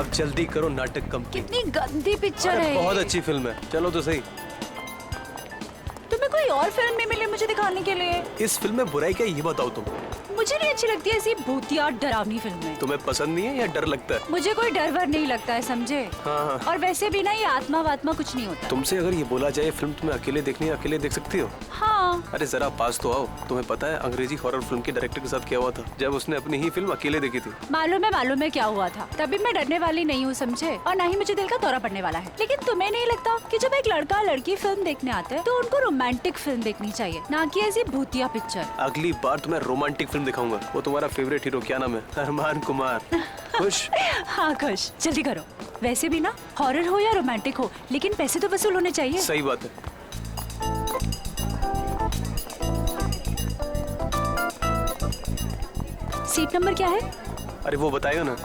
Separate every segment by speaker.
Speaker 1: अब जल्दी करो, नाटक कंपनी।
Speaker 2: कितनी गंदी पिक्चर है।
Speaker 1: बहुत अच्छी फिल्म है, चलो तो सही।
Speaker 2: तुम्हें कोई और फिल्म नहीं मिली मुझे दिखाने के लिए?
Speaker 1: इस फिल्म में बुराई क्या है ये बताओ तुम।
Speaker 2: मुझे नहीं अच्छी लगती ऐसी भूतिया डरावनी फिल्में।
Speaker 1: तुम्हें पसंद नहीं है या डर लगता है?
Speaker 2: मुझे कोई डर वर नहीं लगता है, समझे?
Speaker 1: हाँ।
Speaker 2: और वैसे भी ना ये आत्मा वात्मा कुछ नहीं होता।
Speaker 1: तुमसे अगर ये बोला जाए फिल्म तुम्हें अकेले देखनी है, अकेले देख सकती हो?
Speaker 2: हाँ।
Speaker 1: अरे जरा पास तो आओ। तुम्हें पता है अंग्रेजी हॉरर फिल्म के डायरेक्टर के साथ क्या हुआ था जब उसने अपनी ही फिल्म अकेले देखी थी?
Speaker 2: मालूम है क्या हुआ था। तभी मैं डरने वाली नहीं हूँ, समझे? और ना ही मुझे दिल का दौरा पड़ने वाला है। लेकिन तुम्हें नहीं लगता कि जब एक लड़का लड़की फिल्म देखने आते हैं तो उनको रोमांटिक फिल्म देखनी चाहिए, ना कि ऐसी भूतिया पिक्चर?
Speaker 1: अगली बार तुम्हें रोमांटिक फिल्म दिखाऊंगा। वो तुम्हारा फेवरेट हीरो क्या नाम है? अरमान कुमार। खुश?
Speaker 2: हाँ खुश। जल्दी करो। वैसे भी ना हॉरर हो या रोमांटिक हो, लेकिन पैसे तो वसूल होने चाहिए।
Speaker 1: सही बात है।
Speaker 2: सीट नंबर क्या है?
Speaker 1: अरे वो बताएगा ना।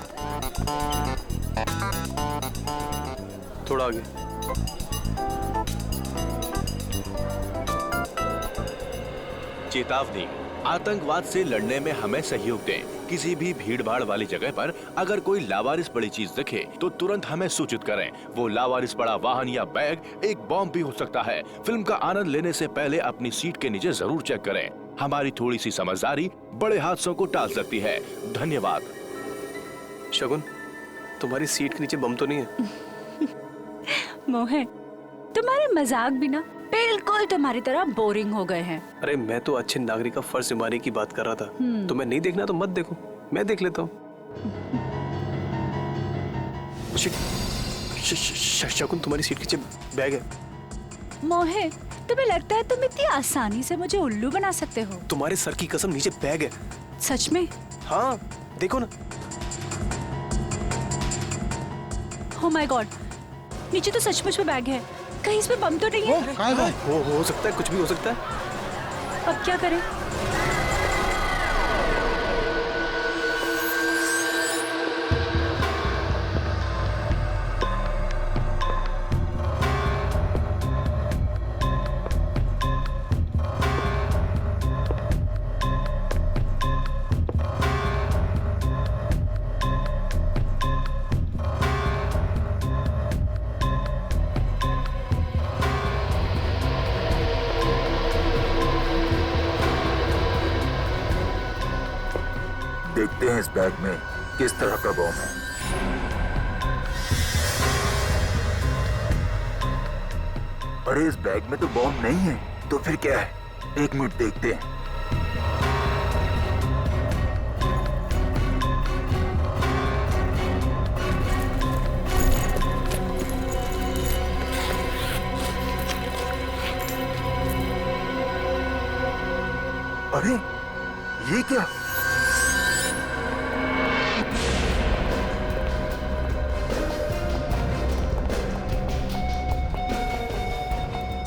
Speaker 1: थोड़ा आगे।
Speaker 3: चेतावनी, आतंकवाद से लड़ने में हमें सहयोग दें। किसी भी भीड़ भाड़ वाली जगह पर अगर कोई लावारिस पड़ी चीज दिखे तो तुरंत हमें सूचित करें। वो लावारिस पड़ा वाहन या बैग एक बॉम्ब भी हो सकता है। फिल्म का आनंद लेने से पहले अपनी सीट के नीचे जरूर चेक करें। हमारी थोड़ी सी समझदारी बड़े हादसों को टाल सकती है। धन्यवाद।
Speaker 1: शगुन, तुम्हारी सीट के नीचे बम तो नहीं है?
Speaker 2: मोहन, तुम्हारे मजाक भी ना बिल्कुल तुम्हारी तरह बोरिंग हो गए हैं।
Speaker 1: अरे मैं तो अच्छे नागरिक का फर्ज निभाने की बात कर रहा था। तुम्हें नहीं देखना तो मत देखो, मैं देख लेता हूँ। शगुन, तुम्हारी सीट के नीचे बैग है।
Speaker 2: मोहे, तुम्हें लगता है तुम इतनी आसानी से मुझे उल्लू बना सकते हो?
Speaker 1: तुम्हारे सर की कसम, नीचे बैग है।
Speaker 2: सच में?
Speaker 1: हाँ, देखो ना।
Speaker 2: Oh my God, नीचे तो सचमुच में बैग है। कहीं इसमें बम तो नहीं है?
Speaker 1: हो सकता है, कुछ भी हो सकता है।
Speaker 2: अब क्या करें?
Speaker 4: देखते हैं इस बैग में किस तरह का बम है। अरे इस बैग में तो बम नहीं है, तो फिर क्या है? एक मिनट देखते हैं। अरे ये क्या?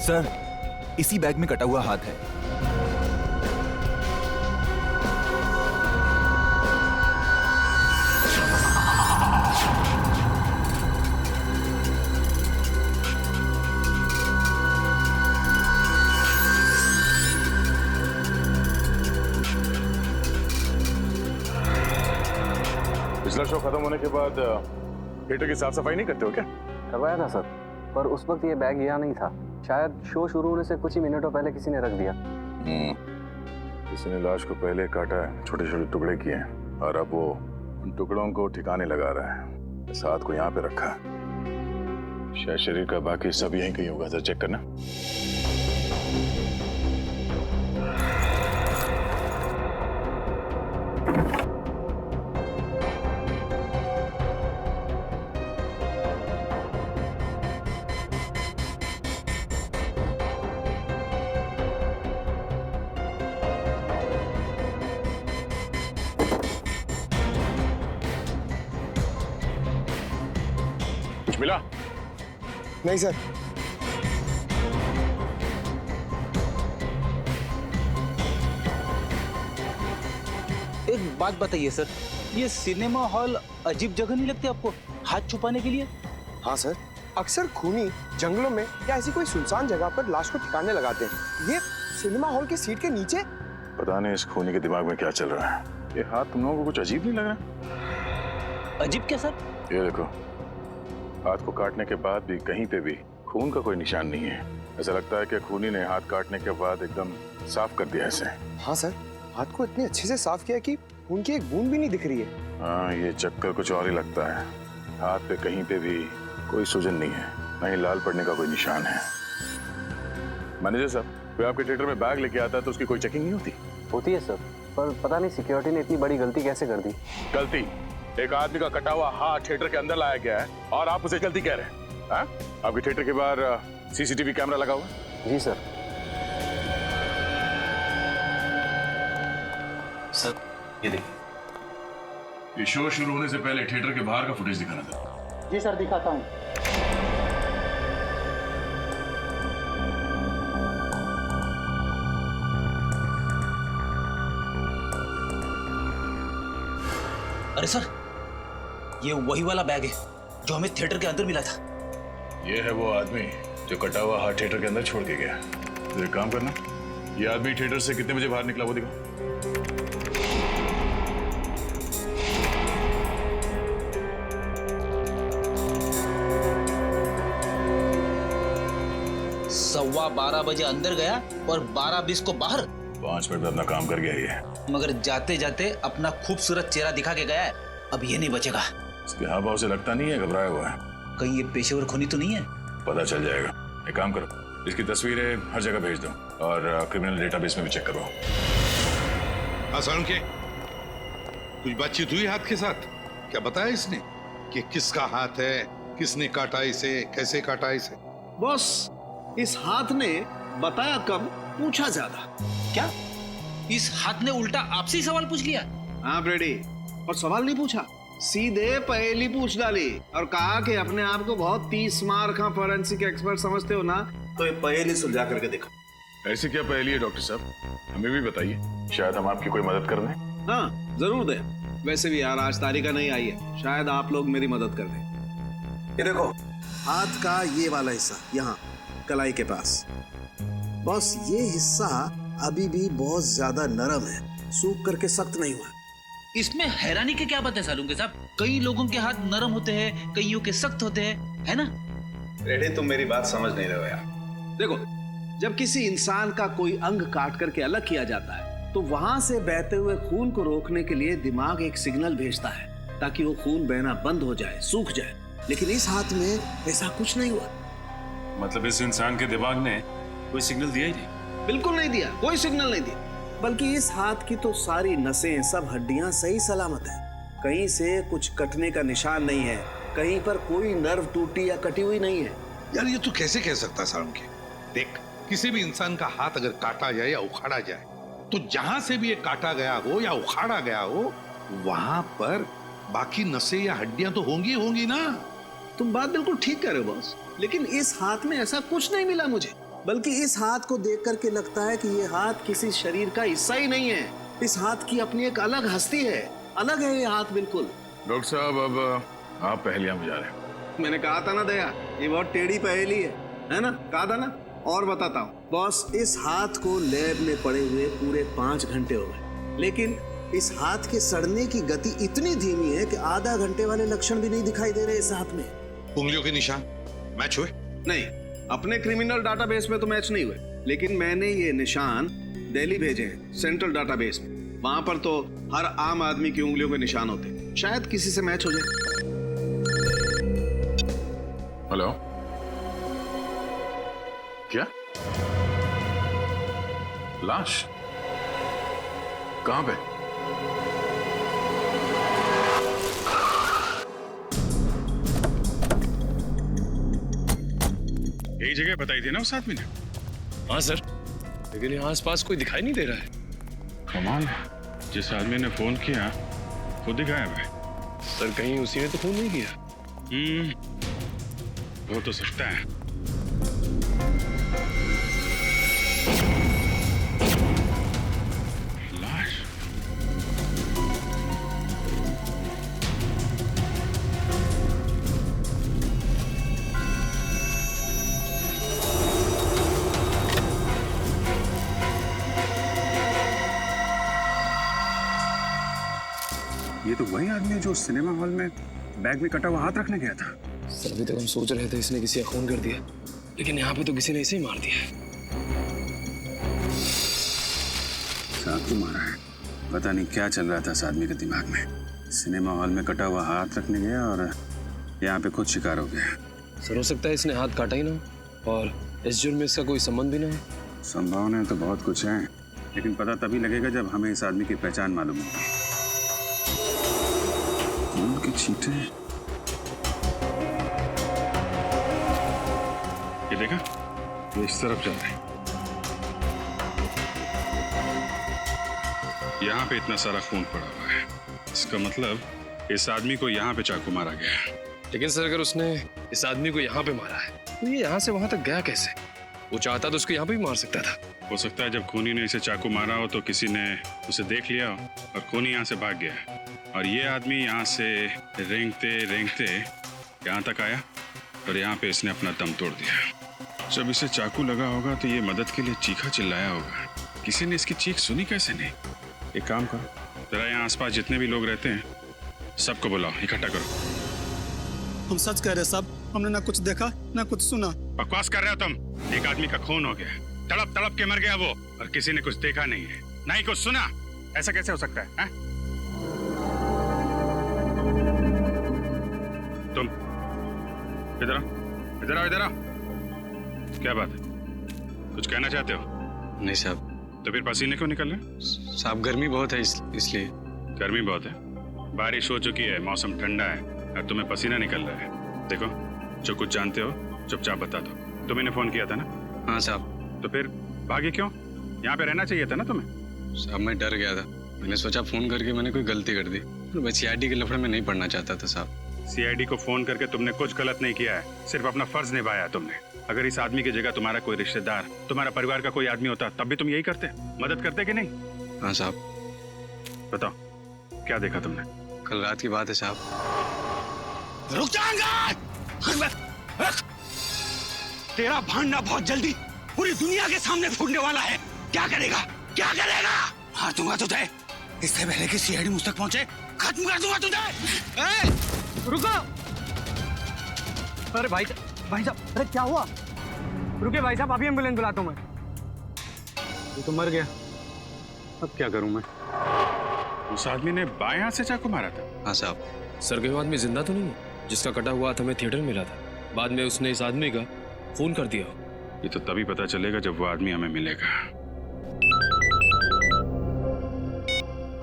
Speaker 5: सर, इसी बैग में कटा हुआ हाथ है।
Speaker 6: पिछला शो खत्म होने के बाद थिएटर की साफ सफाई नहीं करते हो क्या?
Speaker 7: करवाया था सर, पर उस वक्त ये बैग यहाँ नहीं था। शायद शो शुरू होने से कुछ ही मिनटों पहले किसी ने रख दिया।
Speaker 6: किसी ने लाश को पहले काटा है, छोटे छोटे टुकड़े किए हैं और अब वो उन टुकड़ों को ठिकाने लगा रहा है। इस हाथ को यहाँ पे रखा है। शायद शरीर का बाकी सब यहीं कहीं होगा। जरा चेक करना। मिला?
Speaker 8: नहीं सर।
Speaker 9: एक बात बताइए सर, ये सिनेमा हॉल अजीब जगह नहीं लगती आपको हाथ छुपाने के लिए?
Speaker 8: हाँ सर, अक्सर खूनी जंगलों में या ऐसी कोई सुनसान जगह पर लाश को ठिकाने लगाते हैं। ये सिनेमा हॉल की सीट के नीचे।
Speaker 6: पता नहीं इस खूनी के दिमाग में क्या चल रहा है। ये हाथ तुम लोगों को कुछ अजीब नहीं लग रहा?
Speaker 9: अजीब क्या सर?
Speaker 6: ये देखो, हाथ को काटने के बाद भी कहीं पे भी खून का कोई निशान नहीं है। ऐसा लगता है कि खूनी ने हाथ काटने के बाद एकदम साफ कर दिया इसे।
Speaker 8: हाँ सर, हाथ को इतने अच्छे से साफ किया कि उनकी एक बूंद भी नहीं दिख रही है।
Speaker 6: हाँ, ये चक्कर कुछ और ही लगता है। हाथ पे कहीं पे भी कोई सूजन नहीं है, न ही लाल पड़ने का कोई निशान है। मैनेजर साहब, कोई आपके थिएटर में बैग लेके आता है तो उसकी कोई चेकिंग नहीं होती?
Speaker 7: होती है सर, पर पता नहीं सिक्योरिटी ने इतनी बड़ी गलती कैसे कर दी।
Speaker 6: गलती? एक आदमी का कटा हुआ हाथ थिएटर के अंदर लाया गया है और आप उसे गलती कह रहे हैं? हाँ? आपके थिएटर के बाहर सीसीटीवी कैमरा लगा हुआ है?
Speaker 7: जी सर।
Speaker 1: सर ये देखिए,
Speaker 6: ये शो शुरू होने से पहले थिएटर के बाहर का फुटेज दिखाना था।
Speaker 9: जी सर, दिखाता हूँ। अरे सर, ये वही वाला बैग है जो हमें थिएटर के अंदर मिला था।
Speaker 6: ये है वो आदमी जो कटा हुआ हाथ थिएटर के अंदर छोड़ के गया। तो एक काम करना, ये आदमी थिएटर से कितने बजे बाहर निकला वो दिखाओ।
Speaker 9: सवा 12 बजे अंदर गया और 12:20 को बाहर।
Speaker 6: 5 मिनट में अपना काम कर गया ये।
Speaker 9: मगर जाते जाते अपना खूबसूरत चेहरा दिखा के गया है। अब ये नहीं बचेगा।
Speaker 6: इसके हाव भाव से लगता नहीं है घबराया हुआ है।
Speaker 9: कहीं ये पेशेवर खूनी तो नहीं है?
Speaker 6: पता चल जाएगा। एक काम करो, इसकी तस्वीरें हर जगह भेज दो और क्रिमिनल डेटाबेस में भी चेक करवाओ।
Speaker 10: आसान के कुछ बातचीत हुई हाथ के साथ? क्या बताया इसने कि किसका हाथ है, किसने काटा इसे, कैसे काटा इसे?
Speaker 11: बॉस, इस हाथ ने बताया कम, पूछा ज्यादा।
Speaker 9: क्या इस हाथ ने उल्टा आपसे ही सवाल पूछ लिया?
Speaker 11: हाँ ब्रेडी, और सवाल नहीं पूछा, सीधे पहेली पूछ डाली और कहा कि अपने आप को बहुत 30 मार का फोरेंसिक एक्सपर्ट समझते हो ना, तो ये पहेली सुलझा करके दिखा।
Speaker 6: ऐसी क्या पहेली है डॉक्टर साहब, हमें भी बताइए, शायद हम आपकी कोई मदद कर दें।
Speaker 11: हाँ जरूर दे। वैसे भी यार आज तारीखा नहीं आई है, शायद आप लोग मेरी मदद कर दें। ये देखो, हाथ का ये वाला हिस्सा यहाँ कलाई के पास। बस ये हिस्सा अभी भी बहुत ज्यादा नरम है, सूख करके सख्त नहीं हुआ।
Speaker 9: इसमें हैरानी की क्या बात है सालुंके साहब? कई लोगों के हाथ नरम होते हैं, कईयों के सख्त होते हैं, है ना?
Speaker 11: रेडे, तुम मेरी बात समझ नहीं रहे हो यार। देखो, जब किसी इंसान का कोई अंग काट करके अलग किया जाता है तो वहां से बहते हुए खून को रोकने के लिए दिमाग एक सिग्नल भेजता है ताकि वो खून बहना बंद हो जाए, सूख जाए। लेकिन इस हाथ में ऐसा कुछ नहीं हुआ।
Speaker 6: मतलब इस इंसान के दिमाग ने कोई सिग्नल दिया ही नहीं?
Speaker 11: बिल्कुल नहीं दिया, कोई सिग्नल नहीं दिया। बल्कि इस हाथ की तो सारी नसें, सब हड्डियां सही सलामत है। कहीं से कुछ कटने का निशान नहीं है, कहीं पर कोई नर्व टूटी या कटी हुई नहीं है।
Speaker 10: यार ये तू कैसे कह सकता सालुंके? देख, किसी भी इंसान का हाथ अगर काटा जाए या उखाड़ा जाए तो जहां से भी ये काटा गया हो या उखाड़ा गया हो वहां पर बाकी नसें या हड्डियां तो होंगी होंगी ना।
Speaker 11: तुम बात बिल्कुल ठीक कर रहे हो बॉस, लेकिन इस हाथ में ऐसा कुछ नहीं मिला मुझे। बल्कि इस हाथ को देख करके लगता है कि ये हाथ किसी शरीर का हिस्सा ही नहीं है। इस हाथ की अपनी एक अलग हस्ती है, अलग है ये हाथ बिल्कुल।
Speaker 6: डॉक्टर साहब, अब आप पहेलियां बुझा रहे हैं।
Speaker 11: मैंने कहा था ना दया, ये बहुत टेढ़ी पहेली है ना? कहा था ना। और बताता हूँ बॉस, इस हाथ को लैब में पड़े हुए पूरे 5 घंटे हो गए, लेकिन इस हाथ के सड़ने की गति इतनी धीमी है कि आधा घंटे वाले लक्षण भी नहीं दिखाई दे रहे इस हाथ में।
Speaker 10: उंगलियों के निशान मैच हुए?
Speaker 11: नहीं, अपने क्रिमिनल डाटाबेस में तो मैच नहीं हुए, लेकिन मैंने ये निशान दिल्ली भेजे हैं सेंट्रल डाटाबेस में। वहां पर तो हर आम आदमी की उंगलियों के निशान होते हैं, शायद किसी से मैच हो जाए।
Speaker 6: हेलो, क्या लाश कहां पे?
Speaker 12: यही जगह बताई थी ना उस आदमी ने?
Speaker 1: हाँ सर, लेकिन यहाँ आसपास कोई दिखाई नहीं दे रहा है।
Speaker 12: कमाल है, जिस आदमी ने फोन किया खुद ही गायब है।
Speaker 1: सर कहीं उसी ने तो फोन नहीं किया?
Speaker 12: वो तो सकता है। लाश?
Speaker 13: ये तो वही आदमी है जो सिनेमा हॉल में
Speaker 6: बैग में कटा हुआ हाथ रखने गया था।
Speaker 13: सर अभी तक हम सोच रहे थे इसने किसी का खून कर दिया, लेकिन यहाँ पे तो किसी ने इसे ही मार दिया।
Speaker 6: चाकू मारा है। पता नहीं क्या चल रहा था इस आदमी के दिमाग में। सिनेमा हॉल में कटा हुआ हाथ रखने गया और यहाँ पे खुद शिकार हो गया।
Speaker 13: सर हो सकता है इसने हाथ काटा ही ना हो और इस जुर्म में इसका कोई संबंध भी ना हो।
Speaker 6: संभावनाएं तो बहुत कुछ है, लेकिन पता तभी लगेगा जब हमें इस आदमी की पहचान मालूम होगी। खून के छींटे।
Speaker 12: ये देखा, ये इस तरफ जा रहा है। यहाँ पे इतना सारा खून पड़ा हुआ है, इसका मतलब इस आदमी को यहाँ पे चाकू मारा गया है।
Speaker 13: लेकिन सर अगर उसने इस आदमी को यहाँ पे मारा है तो ये यहाँ से वहां तक गया कैसे? वो चाहता तो उसको यहाँ पे भी मार सकता था।
Speaker 12: हो सकता है जब खूनी ने इसे चाकू मारा हो तो किसी ने उसे देख लिया हो और खूनी यहाँ से भाग गया है। और ये आदमी यहाँ से रेंगते रेंगते यहाँ तक आया और यहाँ पे इसने अपना दम तोड़ दिया। जब इसे चाकू लगा होगा तो ये मदद के लिए चीखा चिल्लाया होगा। किसी ने इसकी चीख सुनी कैसे नहीं? एक काम करो, जरा यहाँ आसपास जितने भी लोग रहते हैं सबको बुलाओ, इकट्ठा करो।
Speaker 14: हम सच कह रहे साहब, हमने ना कुछ देखा ना कुछ सुना।
Speaker 12: बकवास कर रहे हो तुम। एक आदमी का खून हो गया, तड़प तड़प के मर गया वो, और किसी ने कुछ देखा नहीं है, ना ही कुछ सुना। ऐसा कैसे हो सकता है? तुम इधर आओ, इधर आओ, इधर आओ। क्या बात है, कुछ कहना चाहते हो?
Speaker 13: नहीं साहब।
Speaker 12: तो फिर पसीने क्यों निकल रहे?
Speaker 13: साहब गर्मी बहुत है इसलिए।
Speaker 12: गर्मी बहुत है? बारिश हो चुकी है, मौसम ठंडा है और तुम्हें पसीना निकल रहा है। देखो, जो कुछ जानते हो चुपचाप बता दो। तुम्हें फोन किया था ना?
Speaker 13: हाँ साहब।
Speaker 12: तो फिर भागे क्यों? यहाँ पे रहना चाहिए था ना तुम्हें।
Speaker 13: साहब मैं डर गया था, मैंने सोचा फोन करके मैंने कोई गलती कर दी। मैं सीआईडी के लफड़े में नहीं पड़ना चाहता था साहब।
Speaker 12: सीआईडी को फोन करके तुमने कुछ गलत नहीं किया है, सिर्फ अपना फर्ज निभाया तुमने। अगर इस आदमी की जगह तुम्हारा कोई रिश्तेदार, तुम्हारा परिवार का कोई आदमी होता तब भी तुम यही करते, मदद करते कि नहीं?
Speaker 13: हाँ साहब।
Speaker 12: बताओ क्या देखा तुमने?
Speaker 13: कल रात की बात है साहब।
Speaker 14: रुक जाएंगे। तेरा भांडा बहुत जल्दी पूरी दुनिया के सामने फूटने वाला है। क्या करेगा, क्या करेगा? मार दूंगा तुझे, इससे पहले कि सीआईडी मुझ तक पहुंचे खत्म कर दूंगा तुझे। रुको।
Speaker 8: अरे भाई साहब, अरे क्या हुआ? रुके भाई साहब, अभी एम्बुलेंस बुलाता हूं मैं।
Speaker 12: ये तो मर गया, अब क्या करूं मैं? उस आदमी ने बाएं हाथ से चाकू मारा था।
Speaker 13: हाँ साहब। सर के आदमी जिंदा तो नहीं है जिसका कटा हुआ हाथ हमें थिएटर में मिला था? बाद में उसने इस आदमी का खून कर दिया।
Speaker 12: ये तो तभी पता चलेगा जब वो आदमी हमें मिलेगा।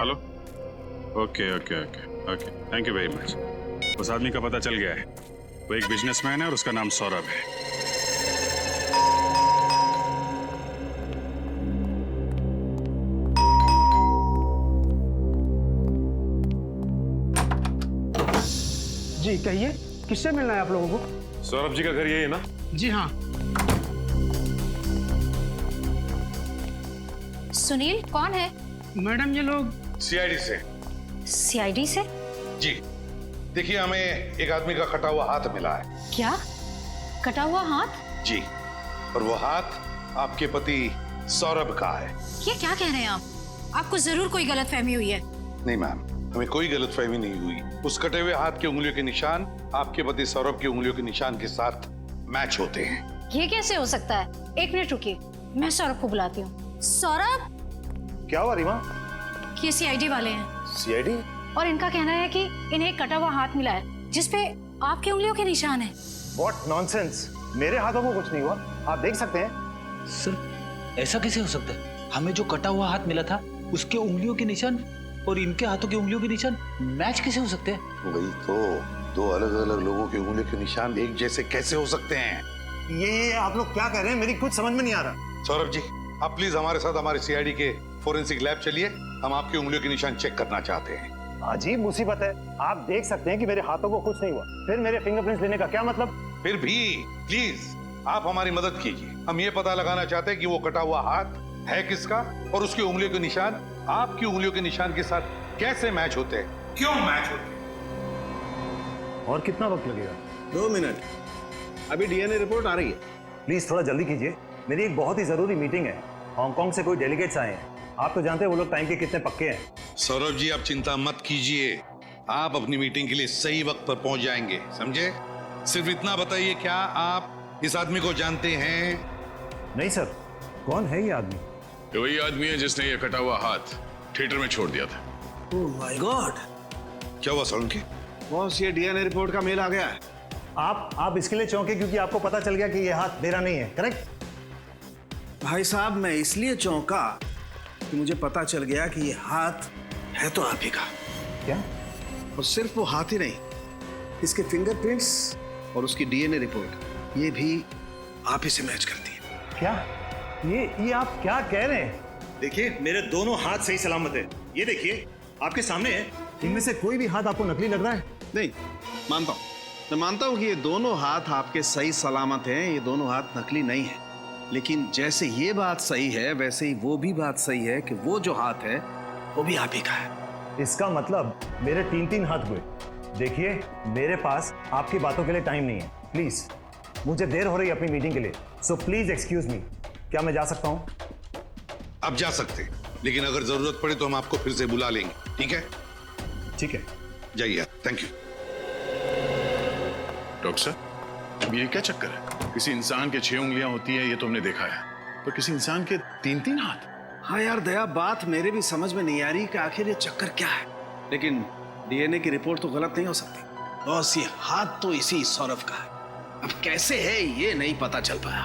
Speaker 12: Hello, okay okay okay okay, thank you very much. उस आदमी का पता चल गया है, वो एक बिजनेसमैन है और उसका नाम सौरभ है।
Speaker 8: जी कहिए, किससे मिलना है आप लोगों को?
Speaker 12: सौरभ जी का घर यही है ना?
Speaker 8: जी हाँ।
Speaker 15: सुनील कौन है?
Speaker 8: मैडम ये लोग
Speaker 10: सीआईडी से।
Speaker 15: सीआईडी से?
Speaker 10: जी देखिए, हमें एक आदमी का कटा हुआ हाथ मिला है।
Speaker 15: क्या कटा हुआ हाथ?
Speaker 10: जी, और वो हाथ आपके पति सौरभ का है।
Speaker 15: ये क्या कह रहे हैं आप? आपको जरूर कोई गलतफहमी हुई है।
Speaker 10: नहीं मैम, हमें कोई गलतफहमी नहीं हुई। उस कटे हुए हाथ के उंगलियों के निशान आपके पति सौरभ की उंगलियों के निशान के साथ मैच होते हैं।
Speaker 15: ये कैसे हो सकता है? एक मिनट रुकिए, मैं सौरभ को बुलाती हूँ। सौरभ।
Speaker 16: क्या हुआ रीमा?
Speaker 15: ये सीआईडी वाले हैं।
Speaker 16: सीआईडी?
Speaker 15: और इनका कहना है कि इन्हें कटा हुआ हाथ मिला है जिसपे आपकी उंगलियों के निशान है।
Speaker 16: What nonsense! मेरे हाथों को कुछ नहीं हुआ, आप देख सकते हैं।
Speaker 9: सर ऐसा कैसे हो सकता है? हमें जो कटा हुआ हाथ मिला था उसके उंगलियों के निशान और इनके हाथों की उंगलियों के निशान मैच कैसे हो सकते हैं?
Speaker 10: वही तो, दो अलग अलग लोगों की उंगलियों के निशान एक जैसे कैसे हो सकते हैं?
Speaker 16: ये आप लोग क्या कह रहे हैं? मेरी कुछ समझ में नहीं आ रहा।
Speaker 10: सौरभ जी, आप प्लीज हमारे साथ हमारे सीआईडी के फोरेंसिक लैब चलिए, हम आपकी उंगलियों के निशान चेक करना चाहते हैं।
Speaker 16: अजीब मुसीबत है, आप देख सकते हैं कि मेरे हाथों को कुछ नहीं हुआ, फिर मेरे फिंगरप्रिंट्स लेने का क्या मतलब?
Speaker 10: फिर भी प्लीज आप हमारी मदद कीजिए, हम ये पता लगाना चाहते हैं कि वो कटा हुआ हाथ है किसका और उसकी उंगलियों के निशान आपकी उंगलियों के निशान के साथ कैसे मैच होते हैं, क्यों मैच होते हैं।
Speaker 16: और कितना वक्त लगेगा?
Speaker 11: 2 मिनट, अभी डीएनए रिपोर्ट आ रही है।
Speaker 16: प्लीज थोड़ा जल्दी कीजिए, मेरी एक बहुत ही जरूरी मीटिंग है। हांगकांग से कोई डेलीगेट्स आए हैं, आप तो जानते हैं वो लोग टाइम के कितने पक्के हैं।
Speaker 10: सौरभ जी, आप चिंता मत कीजिए, आप अपनी मीटिंग के लिए सही वक्त पर पहुंच जाएंगे, समझे? सिर्फ इतना बताइए, क्या आप इस आदमी को जानते हैं?
Speaker 16: नहीं सर, कौन है ये आदमी?
Speaker 6: ये वही आदमी है जिसने ये कटा हुआ हाथ थिएटर में छोड़ दिया था।
Speaker 11: ओह माय गॉड,
Speaker 10: क्या हुआ सालुंके?
Speaker 11: बॉस, ये डीएनए रिपोर्ट का मेल आ गया है।
Speaker 16: आप इसके लिए चौंके क्योंकि आपको पता चल गया कि ये हाथ मेरा नहीं है, करेक्ट?
Speaker 11: भाई साहब, मैं इसलिए चौंका कि मुझे पता चल गया कि ये हाथ है तो आप ही का।
Speaker 16: क्या?
Speaker 11: और सिर्फ वो हाथ ही नहीं, इसके फिंगरप्रिंट्स और उसकी डीएनए रिपोर्ट, ये भी आप ही से मैच करती है।
Speaker 16: क्या? ये आप क्या कह रहे हैं? देखिए, मेरे दोनों हाथ सही सलामत है। ये देखिए, आपके सामने है। इनमें से कोई भी हाथ आपको नकली लग रहा है?
Speaker 11: नहीं, मानता हूं, मैं मानता हूं कि ये दोनों हाथ आपके सही सलामत हैं, ये दोनों हाथ नकली नहीं है। लेकिन जैसे ये बात सही है, वैसे ही वो भी बात सही है कि वो जो हाथ है वो भी आप ही का है।
Speaker 16: इसका मतलब मेरे 3-3 हाथ हुए। देखिए, मेरे पास आपकी बातों के लिए टाइम नहीं है। प्लीज, मुझे देर हो रही है अपनी मीटिंग के लिए, सो प्लीज एक्सक्यूज मी। क्या मैं जा सकता हूं?
Speaker 10: आप जा सकते हैं, लेकिन अगर जरूरत पड़े तो हम आपको फिर से बुला लेंगे, ठीक है?
Speaker 16: ठीक है,
Speaker 10: जाइए। Thank you.
Speaker 6: डॉक्टर साहब, ये क्या चक्कर है? किसी इंसान के 6 उंगलियां होती है, ये तो हमने देखा है, पर किसी इंसान के 3-3 हाथ?
Speaker 11: हाँ यार दया, बात मेरे भी समझ में नहीं आ रही कि आखिर ये चक्कर क्या है। लेकिन डीएनए की रिपोर्ट तो गलत नहीं हो सकती। बॉस, ये हाथ तो इसी सौरभ का है। अब कैसे है ये नहीं पता चल पाया।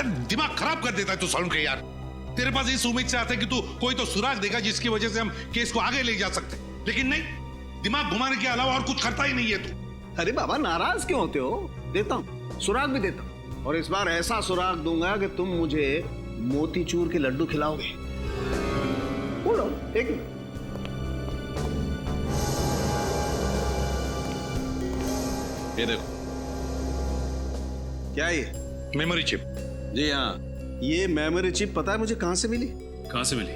Speaker 10: दिमाग खराब कर देता है तू सालुंके यार। तेरे पास इस उम्मीद से आता है कि तू कोई तो सुराग देगा जिसकी वजह से हम केस को आगे ले जा सकते, लेकिन नहीं, दिमाग घुमाने के अलावा और कुछ करता ही नहीं है तू।
Speaker 11: अरे बाबा, नाराज क्यों होते हो? देता हूँ, सुराग भी देता हूँ, और इस बार ऐसा सुराग दूंगा कि तुम मुझे मोतीचूर के लड्डू खिलाओगे। बोलो, एक मिनट।
Speaker 10: ये देखो,
Speaker 11: क्या ये?
Speaker 10: Memory chip.
Speaker 11: जी हाँ, ये मेमोरी चिप पता है मुझे कहां से मिली?
Speaker 12: कहां से मिली?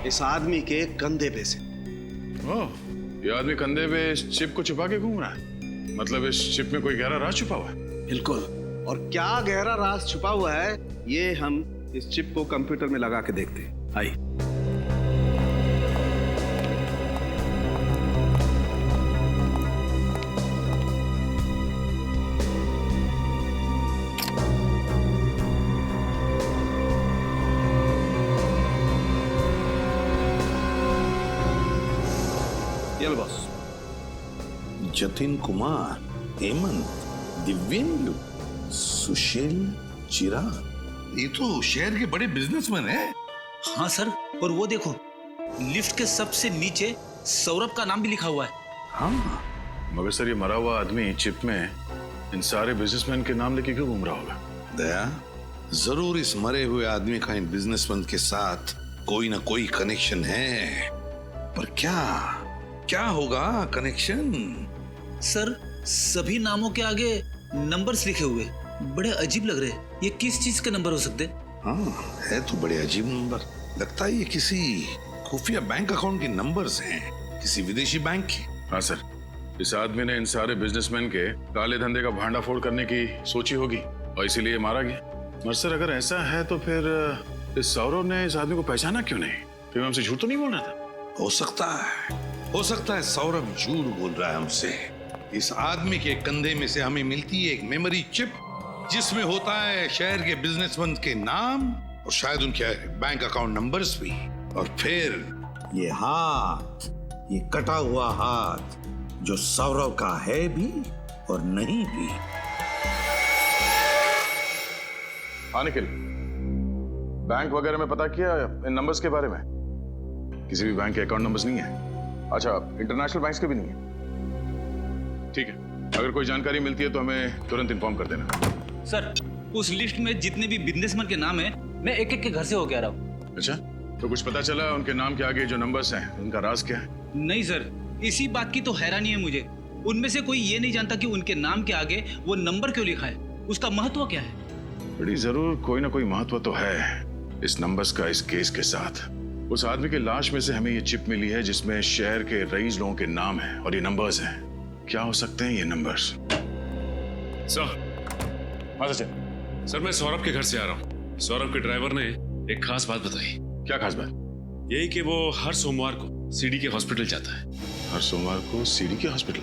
Speaker 11: इस आदमी के कंधे पे से।
Speaker 6: ओह, ये आदमी कंधे पे इस चिप को छुपा के घूम रहा है। मतलब इस चिप में कोई गहरा राज छुपा हुआ है।
Speaker 11: बिल्कुल, और क्या गहरा राज छुपा हुआ है ये हम इस चिप को कंप्यूटर में लगा के देखते हैं। आइए। बॉस,
Speaker 10: जतिन कुमार, हेमंत, दिव्येंदु, सुशील, चिराग, ये तो शहर के बड़े बिजनेसमैन हैं।
Speaker 9: हाँ सर, और वो देखो, लिफ्ट के सबसे नीचे सौरभ का नाम भी लिखा हुआ है।
Speaker 6: हाँ, मगर सर ये मरा हुआ आदमी चिप में इन सारे बिजनेसमैन के नाम लेके क्यों घूम रहा होगा?
Speaker 10: दया, जरूर इस मरे हुए आदमी का इन बिजनेसमैन के साथ कोई ना कोई कनेक्शन है, पर क्या होगा कनेक्शन?
Speaker 9: सर, सभी नामों के आगे नंबर्स लिखे हुए, बड़े अजीब लग रहे हैं। ये किस चीज के नंबर हो सकते हैं?
Speaker 10: हाँ, है तो बड़े अजीब नंबर। लगता है ये किसी खुफिया बैंक अकाउंट के नंबर्स हैं, किसी विदेशी बैंक के।
Speaker 6: हाँ सर, इस आदमी ने इन सारे बिजनेसमैन के काले धंधे का भांडाफोड़ करने की सोची होगी और इसीलिए मारा गया। और सर अगर ऐसा है तो फिर इस सौरभ ने इस आदमी को पहचाना क्यों नहीं? फिर हमसे झूठ तो नहीं बोल रहा था?
Speaker 10: हो सकता है सौरभ झूठ बोल रहा है हमसे। इस आदमी के कंधे में से हमें मिलती है एक मेमोरी चिप जिसमें होता है शहर के बिजनेसमैन के नाम और शायद उनके बैंक अकाउंट नंबर्स भी। और फिर ये हाथ, ये कटा हुआ हाथ जो सौरभ का है भी और नहीं भी।
Speaker 6: हाँ निखिल, बैंक वगैरह में पता किया इन नंबर्स के बारे में? किसी भी बैंक के अकाउंट नंबर्स नहीं है। अच्छा, इंटरनेशनल बैंक्स के भी नहीं है। ठीक है, अगर कोई जानकारी मिलती है तो हमें तुरंत इन्फॉर्म कर देना।
Speaker 9: सर, उस लिस्ट में जितने भी बिजनेसमैन के नाम हैं, मैं एक एक के घर से होके आ रहा हूँ।
Speaker 6: अच्छा, तो कुछ पता चला उनके नाम के आगे जो नंबर्स हैं उनका राज क्या है?
Speaker 9: नहीं सर, इसी बात की तो हैरानी है मुझे। उनमें से कोई ये नहीं जानता कि उनके नाम के आगे वो नंबर क्यों लिखा है, उसका महत्व क्या है।
Speaker 6: बड़ी जरूर कोई ना कोई महत्व तो है इस नंबर्स का इस केस के साथ। उस आदमी की लाश में से हमें ये चिप मिली है जिसमें शहर के रईस लोगों के नाम हैं और ये नंबर्स हैं। क्या हो सकते हैं ये नंबर्स?
Speaker 12: सर, हाँ सचिन सर, मैं सौरभ के घर से आ रहा हूँ। सौरभ के ड्राइवर ने एक खास बात बताई।
Speaker 6: क्या खास बात?
Speaker 12: यही कि वो हर सोमवार को सीडी के हॉस्पिटल जाता है।
Speaker 6: हर सोमवार को सीडी के हॉस्पिटल?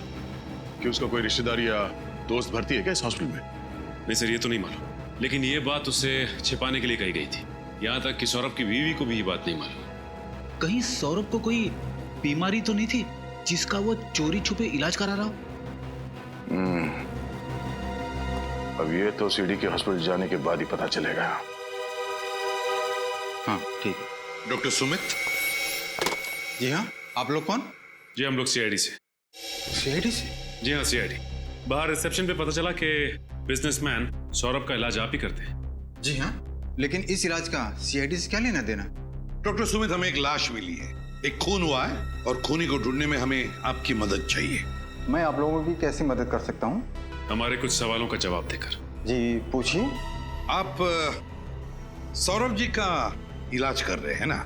Speaker 6: कि उसका कोई रिश्तेदार या दोस्त भर्ती है क्या इस हॉस्पिटल में?
Speaker 12: नहीं सर, ये तो नहीं मालूम, लेकिन ये बात उसे छिपाने के लिए कही गई थी। यहाँ तक कि सौरभ की बीवी को भी ये बात नहीं मालूम।
Speaker 9: कहीं सौरभ को कोई बीमारी तो नहीं थी जिसका वो चोरी छुपे इलाज करा रहा हो?
Speaker 6: अब ये तो सीडी के हॉस्पिटल जाने के बाद ही पता चलेगा।
Speaker 14: हाँ ठीक है।
Speaker 10: डॉक्टर सुमित।
Speaker 14: जी हाँ, आप लोग कौन?
Speaker 12: जी हम लोग सीआईडी से।
Speaker 14: सीआईडी से?
Speaker 12: जी हाँ सीआईडी। बाहर रिसेप्शन पे पता चला कि बिजनेसमैन सौरभ का इलाज आप ही करते हैं।
Speaker 14: जी हाँ, लेकिन इस इलाज का सीआईडी से क्या लेना देना?
Speaker 10: डॉक्टर सुमित, हमें एक लाश मिली है, एक खून हुआ है और खूनी को ढूंढने में हमें आपकी मदद चाहिए।
Speaker 7: मैं आप लोगों की कैसी मदद कर सकता हूँ?
Speaker 12: हमारे कुछ सवालों का जवाब देकर।
Speaker 7: जी पूछिए।
Speaker 10: आप सौरभ जी का इलाज कर रहे हैं ना?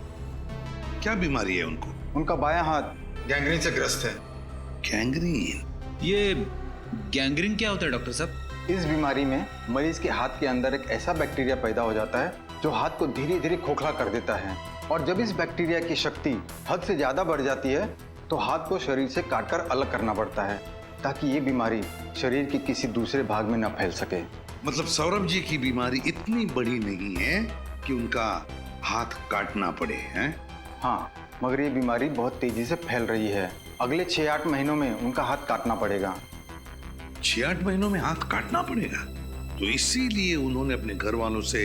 Speaker 10: क्या बीमारी है उनको?
Speaker 7: उनका बायां हाथ
Speaker 14: गैंग्रीन से ग्रस्त है।
Speaker 10: गैंग्रीन?
Speaker 9: ये गैंग्रीन क्या होता है डॉक्टर साहब?
Speaker 7: इस बीमारी में मरीज के हाथ के अंदर एक ऐसा बैक्टीरिया पैदा हो जाता है जो हाथ को धीरे धीरे खोखला कर देता है, और जब इस बैक्टीरिया की शक्ति हद से ज्यादा बढ़ जाती है तो हाथ को शरीर से काटकर अलग करना पड़ता है ताकि ये बीमारी शरीर के किसी दूसरे भाग में न फैल सके।
Speaker 10: मतलब सौरभ जी की बीमारी इतनी बड़ी नहीं है कि उनका हाथ काटना पड़े, हैं?
Speaker 7: हाँ, मगर ये बीमारी बहुत तेजी से फैल रही है। अगले 6-8 महीनों में उनका हाथ काटना पड़ेगा।
Speaker 10: 6-8 महीनों में हाथ काटना पड़ेगा? तो इसीलिए उन्होंने अपने घर वालों से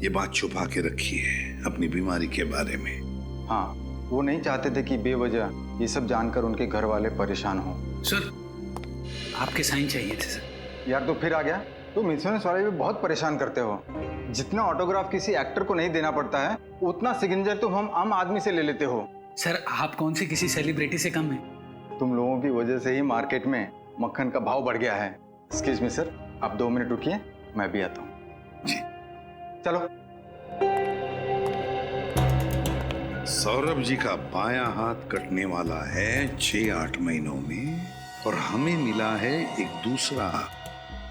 Speaker 10: ये बात छुपा के रखी है अपनी बीमारी के बारे में।
Speaker 7: हाँ, वो नहीं चाहते थे कि बेवजह ये सब जानकर उनके घर वाले परेशान हो।
Speaker 9: सर, आपके साइन चाहिए थे सर।
Speaker 7: यार तो फिर आ गया। तुम इंश्योरेंस वाले भी बहुत परेशान करते हो। जितना ऑटोग्राफ किसी एक्टर को नहीं देना पड़ता है उतना सिग्नेचर तुम हम आम आदमी से ले लेते हो।
Speaker 9: सर, आप कौन से किसी सेलिब्रिटी से कम है?
Speaker 7: तुम लोगों की वजह से ही मार्केट में मक्खन का भाव बढ़ गया है। एक्सक्यूज मी सर, आप 2 मिनट रुकिए, मैं भी आता हूँ।
Speaker 10: जी
Speaker 7: चलो।
Speaker 10: सौरभ जी का बायां हाथ कटने वाला है 6-8 महीनों में, और हमें मिला है एक दूसरा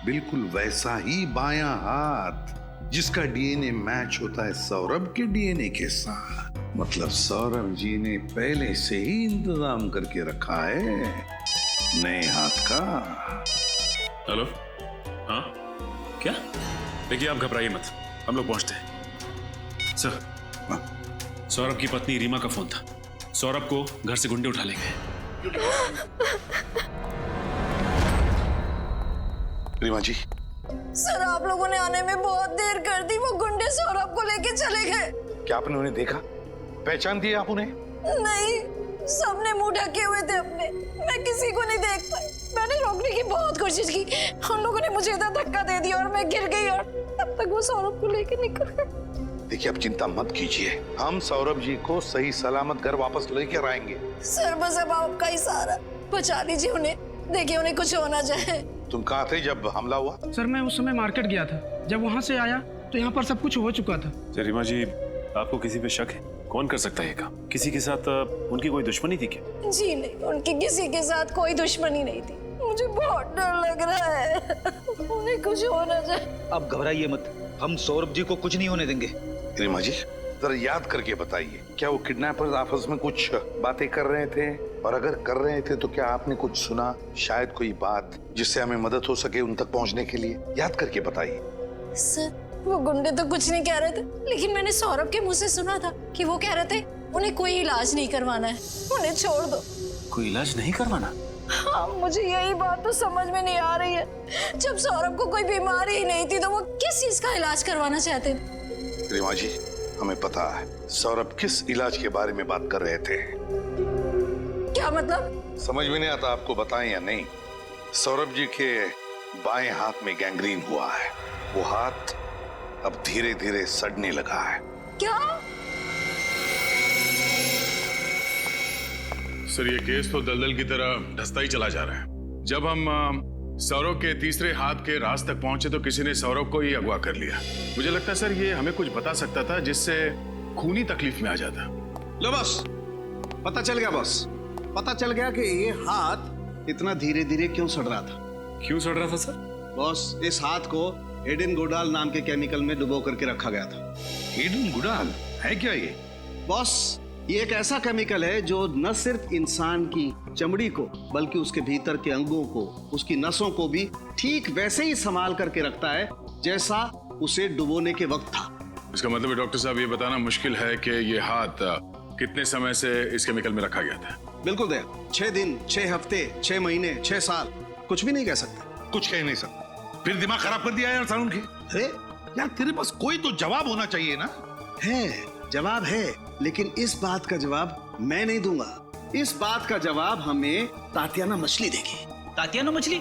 Speaker 10: बिल्कुल वैसा ही बायां हाथ जिसका डीएनए मैच होता है सौरभ के डीएनए के साथ। मतलब सौरभ जी ने पहले से ही इंतजाम करके रखा है नए हाथ का।
Speaker 12: हेलो, हाँ क्या? देखिए आप घबराइए मत, हम लोग पहुंचते हैं। सर, सौरभ की पत्नी रीमा का फोन था। सौरभ को घर से गुंडे उठा ले गए।
Speaker 10: रीमा जी।
Speaker 17: सर, आप लोगों ने आने में बहुत देर कर दी। वो गुंडे सौरभ को लेके चले गए।
Speaker 10: क्या आपने उन्हें देखा? पहचान दिया आप उन्हें?
Speaker 17: नहीं, सबने मुंह ढके हुए थे अपने। मैं किसी को नहीं देख पाई। मैंने रोकने की बहुत कोशिश की, उन लोगों ने मुझे इधर धक्का दे दिया और मैं गिर गई, और तब तक वो सौरभ को लेके निकल गए।
Speaker 10: देखिए, आप चिंता मत कीजिए, हम सौरभ जी को सही सलामत घर वापस लेकर आएंगे।
Speaker 17: सर, बस अब आपका ही सहारा। बचा लीजिए उन्हें, देखिए उन्हें कुछ हो ना जाए।
Speaker 10: तुम कहाँ थे जब हमला हुआ?
Speaker 18: सर, मैं उस समय मार्केट गया था। जब वहाँ से आया तो यहाँ पर सब कुछ हो चुका था।
Speaker 12: रीमा जी, आपको किसी पे शक है? कौन कर सकता है ये काम? किसी के साथ उनकी कोई दुश्मनी थी क्या?
Speaker 17: जी नहीं, उनकी किसी के साथ कोई दुश्मनी नहीं थी। मुझे बहुत डर लग रहा है, उन्हें कुछ हो ना जाए।
Speaker 9: अब घबराइए मत, हम सौरभ जी को कुछ नहीं होने देंगे।
Speaker 10: रीमा जी, जरा याद करके बताइए, क्या वो किडनैपर्स आपस में कुछ बातें कर रहे थे? और अगर कर रहे थे तो क्या आपने कुछ सुना? शायद कोई बात जिससे हमें मदद हो सके उन तक पहुंचने के लिए। याद करके बताइए।
Speaker 17: सर, वो गुंडे तो कुछ नहीं कह रहे थे, लेकिन मैंने सौरभ के मुंह से सुना था कि वो कह रहे थे उन्हें कोई इलाज नहीं करवाना है, उन्हें छोड़ दो।
Speaker 9: कोई इलाज नहीं करवाना?
Speaker 17: हाँ, मुझे यही बात तो समझ में नहीं आ रही है। जब सौरभ को कोई बीमारी ही नहीं थी तो वो किस चीज का इलाज करवाना चाहते थे?
Speaker 10: रीमा जी, हमें पता है सौरभ किस इलाज के बारे में बात कर रहे थे।
Speaker 17: क्या मतलब?
Speaker 10: समझ में नहीं आता आपको बताएं या नहीं? सौरभ जी के बाएं हाथ में गैंग्रीन हुआ है। वो हाथ अब धीरे धीरे सड़ने लगा है।
Speaker 17: क्या?
Speaker 6: सर, ये केस तो दलदल की तरह धंसता ही चला जा रहा है। जब हम सौरभ के तीसरे हाथ के राज तक पहुंचे तो किसी ने सौरभ को ही अगवा कर लिया। मुझे लगता है सर ये हमें कुछ बता सकता था जिससे खूनी तकलीफ में आ जाता।
Speaker 11: लो बस, पता चल गया बस। पता चल गया कि ये हाथ इतना धीरे धीरे क्यों सड़ रहा था।
Speaker 12: क्यों सड़ रहा था सर?
Speaker 11: बॉस, इस हाथ को एडेन गुडाल नाम के केमिकल में डुबो करके रखा गया था।
Speaker 10: एडेन गुडाल है क्या ये?
Speaker 11: बॉस, ये एक ऐसा केमिकल है जो न सिर्फ इंसान की चमड़ी को बल्कि उसके भीतर के अंगों को, उसकी नसों को भी ठीक वैसे ही संभाल करके रखता है जैसा उसे डुबोने के वक्त था।
Speaker 6: इसका मतलब है डॉक्टर साहब, ये बताना मुश्किल है कि ये हाथ कितने समय से इस केमिकल में रखा गया था?
Speaker 11: बिल्कुल दया, 6 दिन, 6 हफ्ते, 6 महीने, 6 साल, कुछ भी नहीं कह सकते।
Speaker 10: कुछ कह नहीं सकता। फिर दिमाग खराब कर दिया यार सारुण की।
Speaker 11: अरे
Speaker 10: यार तेरे पास कोई तो जवाब होना चाहिए ना।
Speaker 11: है, जवाब है, लेकिन इस बात का जवाब मैं नहीं दूंगा। इस बात का जवाब हमें तातियाना मछली देगी।
Speaker 9: तातियाना मछली?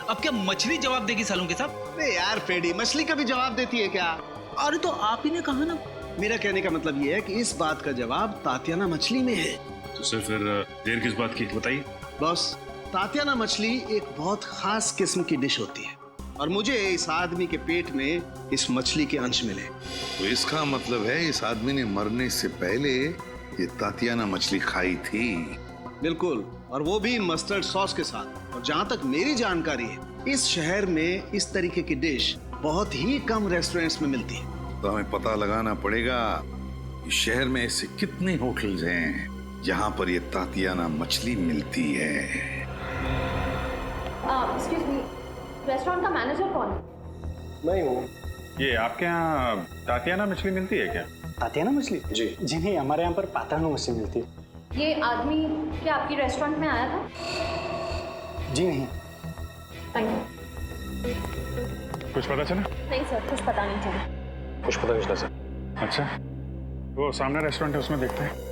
Speaker 9: अब क्या मछली जवाब देगी सालुंके साहब?
Speaker 11: अरे यार फेडी, मछली कभी जवाब देती है क्या?
Speaker 9: अरे तो आप ही ने कहा ना।
Speaker 11: मेरा कहने का मतलब ये है कि इस बात का जवाब तातियाना मछली में है।
Speaker 12: तो सर फिर देर किस बात की बताइए।
Speaker 11: बॉस, तातियाना मछली एक बहुत खास किस्म की डिश होती है और मुझे इस आदमी के पेट में इस मछली के अंश मिले।
Speaker 10: तो इसका मतलब है इस आदमी ने मरने से पहले ये तातियाना मछली खाई थी।
Speaker 11: बिल्कुल, और वो भी मस्टर्ड सॉस के साथ। और जहां तक मेरी जानकारी है, इस शहर में इस तरीके की डिश बहुत ही कम रेस्टोरेंट्स में मिलती है।
Speaker 10: तो हमें पता लगाना पड़ेगा कि शहर में ऐसे कितने होटल्स हैं जहां पर ये तातियाना मछली मिलती है।
Speaker 17: एक्सक्यूज मी, रेस्टोरेंट का मैनेजर कौन है?
Speaker 8: मैं हूँ।
Speaker 12: ये आपके यहाँ तातियाना मछली मिलती है क्या?
Speaker 8: तातियाना मछली? जी नहीं, हमारे यहाँ पर पात्राना मछली मिलती है।
Speaker 17: ये आदमी क्या आपकी रेस्टोरेंट में आया था?
Speaker 8: जी नहीं।
Speaker 17: Thank you.
Speaker 12: कुछ पता चला?
Speaker 17: नहीं सर, कुछ पता नहीं चला।
Speaker 12: कुछ पता नहीं चला सर। अच्छा, वो सामने रेस्टोरेंट है, उसमें देखते हैं।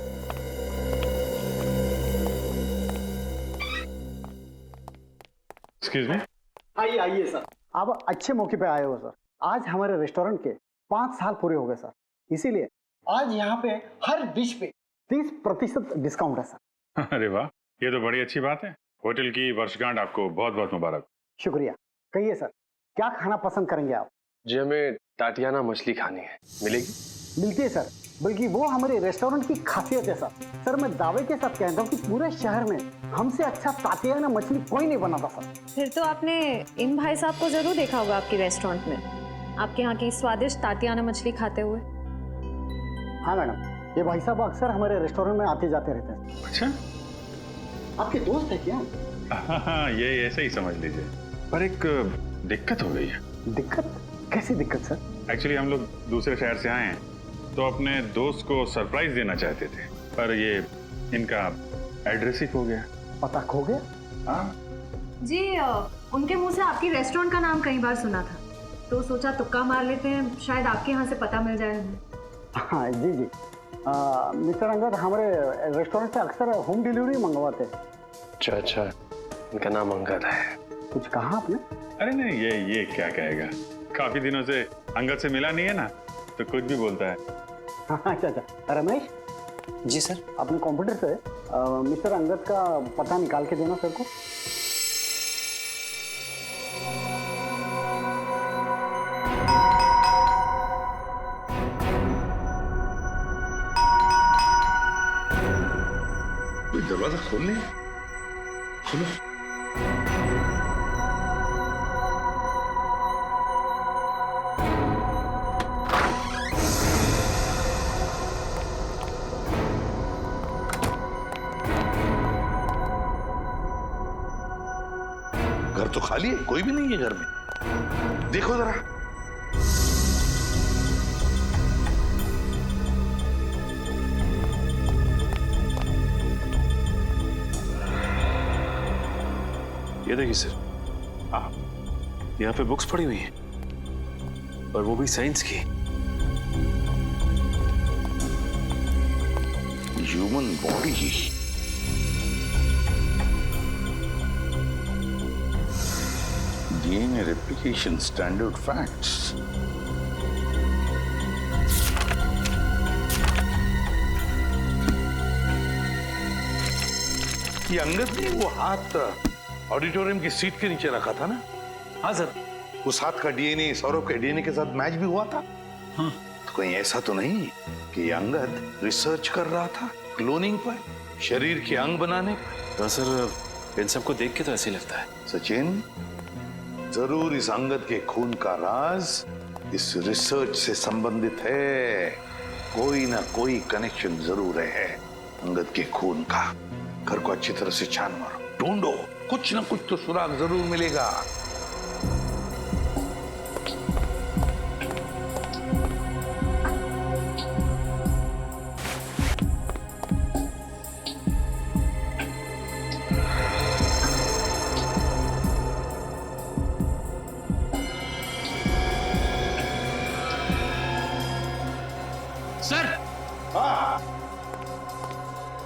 Speaker 12: Excuse me.
Speaker 8: आइए आइए सर, आप अच्छे मौके पे आए हो सर। आज हमारे रेस्टोरेंट के 5 साल पूरे हो गए सर, इसीलिए आज यहाँ पे हर डिश पे 30% डिस्काउंट है सर।
Speaker 12: अरे वाह, ये तो बड़ी अच्छी बात है। होटल की वर्षगांठ आपको बहुत बहुत मुबारक।
Speaker 8: शुक्रिया। कहिए सर, क्या खाना पसंद करेंगे आप?
Speaker 13: जी हमें तातियाना मछली खानी है, मिलेगी?
Speaker 8: मिलती है सर, बल्कि वो हमारे रेस्टोरेंट की खासियत है सर। सर मैं दावे के साथ कहता हूँ कि पूरे शहर में हमसे अच्छा तातियाना मछली कोई नहीं बनाता सर।
Speaker 17: फिर तो आपने इन भाई साहब को जरूर देखा होगा आपके रेस्टोरेंट में, आपके यहाँ की स्वादिष्ट तातियाना मछली खाते हुए।
Speaker 8: हाँ मैडम, ये भाई साहब अक्सर हमारे रेस्टोरेंट में आते जाते रहते हैं।
Speaker 12: अच्छा,
Speaker 8: आपके दोस्त है क्या?
Speaker 12: हाँ, ये ऐसे ही समझ लीजिए। पर एक दिक्कत हो गई है।
Speaker 8: दिक्कत? कैसी दिक्कत सर?
Speaker 12: एक्चुअली हम लोग दूसरे शहर से आए हैं, तो अपने दोस्त को सरप्राइज देना चाहते थे, पर ये इनका एड्रेस ही खो गया।
Speaker 8: पता खो गया?
Speaker 12: हाँ
Speaker 17: जी, उनके मुंह से आपकी रेस्टोरेंट का नाम कई बार सुना था, तो सोचा तुक्का मार लेते हैं, शायद आपके यहाँ से पता मिल जाए हमें।
Speaker 8: हाँ जी जी, मिस्टर अंगद हमारे रेस्टोरेंट से अक्सर होम डिलीवरी मंगवाते हैं।
Speaker 13: अच्छा अच्छा, इनका नाम अंगद है।
Speaker 8: कुछ कहा आपने?
Speaker 12: अरे नहीं, ये क्या कहेगा, काफी दिनों से अंगद से मिला नहीं है ना, तो कुछ भी बोलता है।
Speaker 8: अच्छा अच्छा, रमेश
Speaker 13: जी सर,
Speaker 8: अपने कंप्यूटर से मिस्टर अंगद का पता निकाल के देना सर को।
Speaker 10: दरवाजा खोल ले, खोलो। घर तो खाली है, कोई भी नहीं है घर में। देखो जरा।
Speaker 13: ये देखिए सर, यहाँ पे बुक्स पड़ी हुई हैं, और वो भी साइंस की।
Speaker 10: Human body, DNA replication standard facts. ये अंगद ने वो हाथ ऑडिटोरियम की सीट के नीचे रखा था ना?
Speaker 9: हाँ सर।
Speaker 10: उस हाथ का डीएनए सौरभ के डीएनए के साथ मैच भी हुआ था।
Speaker 9: हाँ।
Speaker 10: तो कहीं ऐसा तो नहीं कि ये अंगद रिसर्च कर रहा था क्लोनिंग पर, शरीर के अंग बनाने पर?
Speaker 13: हाँ सर, इन सबको देख के तो ऐसे ही लगता है।
Speaker 10: सचिन, जरूर इस अंगद के खून का राज इस रिसर्च से संबंधित है। कोई ना कोई कनेक्शन जरूर है अंगद के खून का। घर को अच्छी तरह से छान मारो, ढूंढो, कुछ ना कुछ तो सुराग जरूर मिलेगा।
Speaker 18: सर,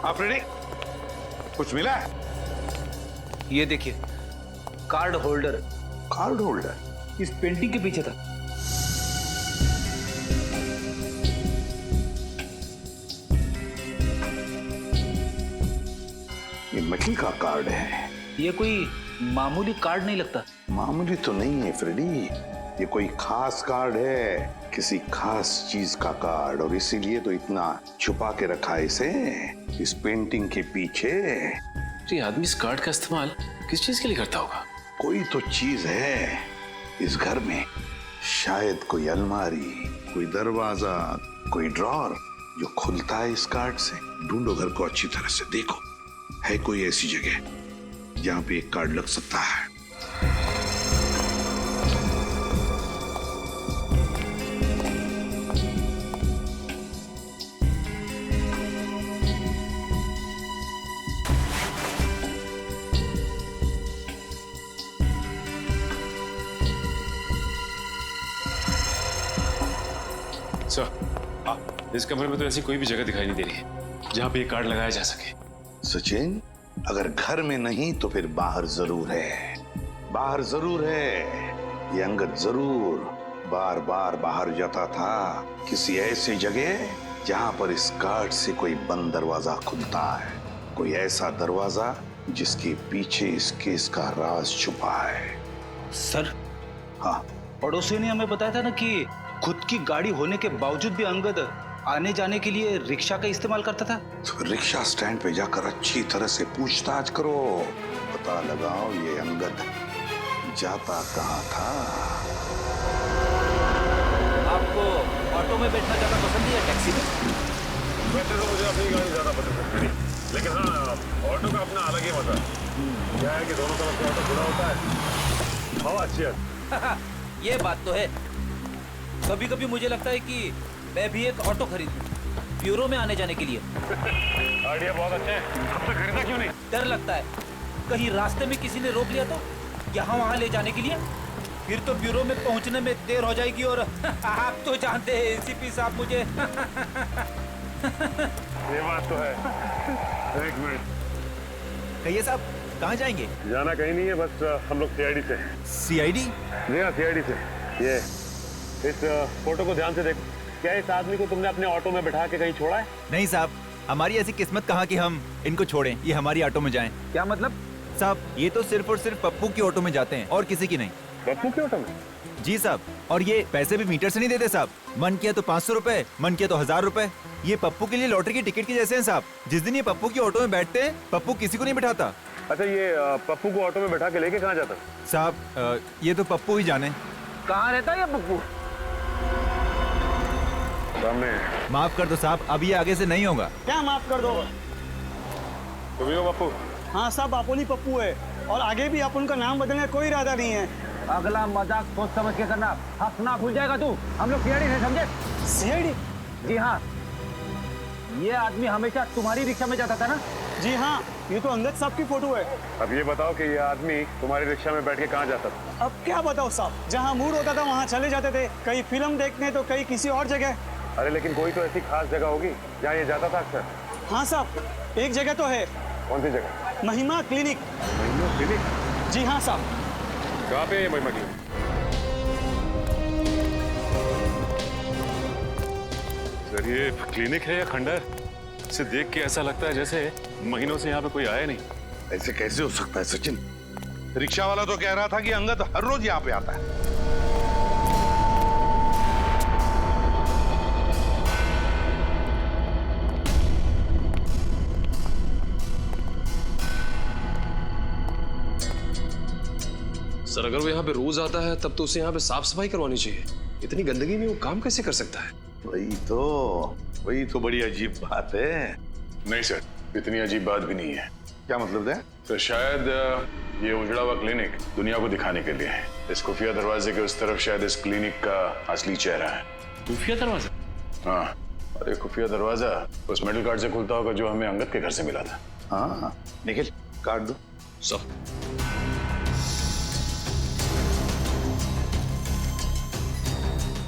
Speaker 10: आप रेडी? कुछ मिला है?
Speaker 9: ये देखिए, कार्ड होल्डर।
Speaker 10: कार्ड होल्डर
Speaker 9: इस पेंटिंग के पीछे था।
Speaker 10: ये मेटल का कार्ड है।
Speaker 9: ये कोई मामूली कार्ड नहीं लगता।
Speaker 10: मामूली तो नहीं है फ्रेडी, ये कोई खास कार्ड है, किसी खास चीज का कार्ड, और इसीलिए तो इतना छुपा के रखा है इसे इस पेंटिंग के पीछे।
Speaker 13: ये आदमी इस कार्ड का इस्तेमाल किस चीज के लिए करता होगा?
Speaker 10: कोई तो चीज है इस घर में, शायद कोई अलमारी, कोई दरवाजा, कोई ड्रॉर जो खुलता है इस कार्ड से। ढूंढो घर को अच्छी तरह से, देखो है कोई ऐसी जगह जहां पे एक कार्ड लग सकता है।
Speaker 13: सर, इस कमरे में तो ऐसी कोई भी जगह दिखाई नहीं दे रही है जहाँ पे ये कार्ड लगाया जा सके।
Speaker 10: सचिन, अगर घर में नहीं तो फिर बाहर जरूर है, बाहर जरूर है। ये अंगद जरूर बार बार बाहर जाता था, किसी ऐसी जगह जहां पर इस कार्ड से कोई बंद दरवाजा खुलता है, कोई ऐसा दरवाजा जिसके पीछे इस केस का राज छुपा है।
Speaker 9: सर,
Speaker 10: हाँ,
Speaker 9: पड़ोसी ने हमें बताया था ना कि खुद की गाड़ी होने के बावजूद भी अंगद आने जाने के लिए रिक्शा का इस्तेमाल करता था।
Speaker 10: तो रिक्शा स्टैंड पे जाकर अच्छी तरह से पूछताछ करो, पता लगाओ ये अंगद जाता कहाँ था।
Speaker 9: आपको ऑटो में बैठना ज्यादा पसंद है या टैक्सी में?
Speaker 6: वैसे तो मुझे अपनी गाड़ी ज्यादा पसंद है, लेकिन हाँ, ऑटो का अपना अलग ही मजा है। क्या है कि दोनों तरफ से ऑटो खुला होता है, हवा अच्छी है।
Speaker 9: ये बात तो है। कभी कभी मुझे लगता है कि मैं भी एक ऑटो खरीदूं, ब्यूरो में आने जाने के लिए।
Speaker 6: आइडिया बहुत अच्छा है, अब तक खरीदा क्यों नहीं?
Speaker 9: डर लगता है कहीं रास्ते में किसी ने रोक लिया तो, यहाँ वहाँ ले जाने के लिए, फिर तो ब्यूरो में पहुँचने में देर हो जाएगी। और आप तो जानते हैं एसीपी साहब मुझे
Speaker 6: ये बात तो है। एक मिनट,
Speaker 5: कहिए साहब, कहाँ जाएंगे?
Speaker 6: जाना कहीं नहीं है, बस हम लोग सीआईडी से।
Speaker 5: सीआईडी?
Speaker 6: जी हाँ, सीआईडी से। ये इस फोटो को ध्यान से देखो। क्या इस आदमी को तुमने अपने ऑटो में बैठा के कहीं छोड़ा है?
Speaker 5: नहीं साहब, हमारी ऐसी किस्मत कहाँ कि हम इनको छोड़ें, ये हमारी ऑटो में जाएं।
Speaker 9: क्या मतलब?
Speaker 5: साहब, ये तो सिर्फ और सिर्फ पप्पू की ऑटो में जाते हैं और किसी की नहीं।
Speaker 6: पप्पू की ऑटो में?
Speaker 5: जी साहब, और ये पैसे भी मीटर से नहीं देते साहब। मन किया तो 500 रुपए, मन किया तो 1000 रुपए। ये पप्पू के लिए लॉटरी की टिकट के जैसे हैं साहब। जिस दिन ये पप्पू की ऑटो में बैठते हैं, पप्पू किसी को नहीं बैठाता।
Speaker 6: अच्छा, ये पप्पू को ऑटो में बैठा के लेके कहाँ जाता?
Speaker 5: साहब, ये तो पप्पू ही जाने।
Speaker 9: कहाँ रहता है ये पप्पू?
Speaker 5: माफ कर दो साहब, अब ये आगे से नहीं होगा।
Speaker 8: क्या माफ कर दो?
Speaker 6: तुम ही हो पप्पू?
Speaker 8: हाँ साहब, अपन ही पप्पू है, और आगे भी अपन का नाम बदलने का कोई इरादा नहीं है।
Speaker 9: अगला मजाक सोच समझ के करना, हंसना भूल जाएगा तू। हम लोग सीआईडी से, समझे?
Speaker 8: सीआईडी?
Speaker 9: जी हाँ, ये आदमी हमेशा तुम्हारी रिक्शा में जाता था ना?
Speaker 8: जी हाँ, ये तो अंगद साहब की फोटो है।
Speaker 6: अब ये बताओ कि ये आदमी तुम्हारी रिक्शा में बैठ के कहाँ जाता था?
Speaker 8: अब क्या बताओ साहब, जहाँ मूड होता था वहाँ चले जाते थे, कहीं फिल्म देखने तो कहीं किसी और जगह।
Speaker 6: अरे लेकिन कोई तो ऐसी खास जगह होगी जहाँ ये जाता था अक्सर।
Speaker 8: हाँ साहब, एक जगह तो है।
Speaker 6: कौन सी जगह?
Speaker 8: महिमा क्लिनिक।
Speaker 6: महिमा क्लिनिक?
Speaker 8: जी हाँ साहब।
Speaker 6: कहाँ पे है महिमा क्लिनिक? सर, ये क्लिनिक है या खंडर? इसे देख के ऐसा लगता है जैसे महीनों से यहाँ पे कोई आया नहीं।
Speaker 10: ऐसे कैसे हो सकता है सचिन? रिक्शा वाला तो कह रहा था कि अंगद हर रोज यहाँ पे आता है।
Speaker 13: सर, अगर वो यहाँ पे रोज आता है तब तो उसे यहाँ पे साफ सफाई करवानी चाहिए। इतनी गंदगी में वो काम कैसे कर सकता है?
Speaker 10: वही तो बड़ी अजीब बात है।
Speaker 6: नहीं सर, इतनी अजीब बात भी नहीं है।
Speaker 10: क्या मतलब है?
Speaker 6: तो शायद ये उजड़ा हुआ क्लिनिक दुनिया को दिखाने के लिए है। इस खुफिया दरवाजे के उस तरफ शायद इस क्लिनिक का असली चेहरा है।
Speaker 13: खुफिया दरवाजा?
Speaker 6: हाँ, और ये खुफिया दरवाजा उस मेटल कार्ड से खुलता होगा जो हमें अंगद के घर से मिला था।
Speaker 10: हाँ, निखिल कार्ड दो।
Speaker 13: सब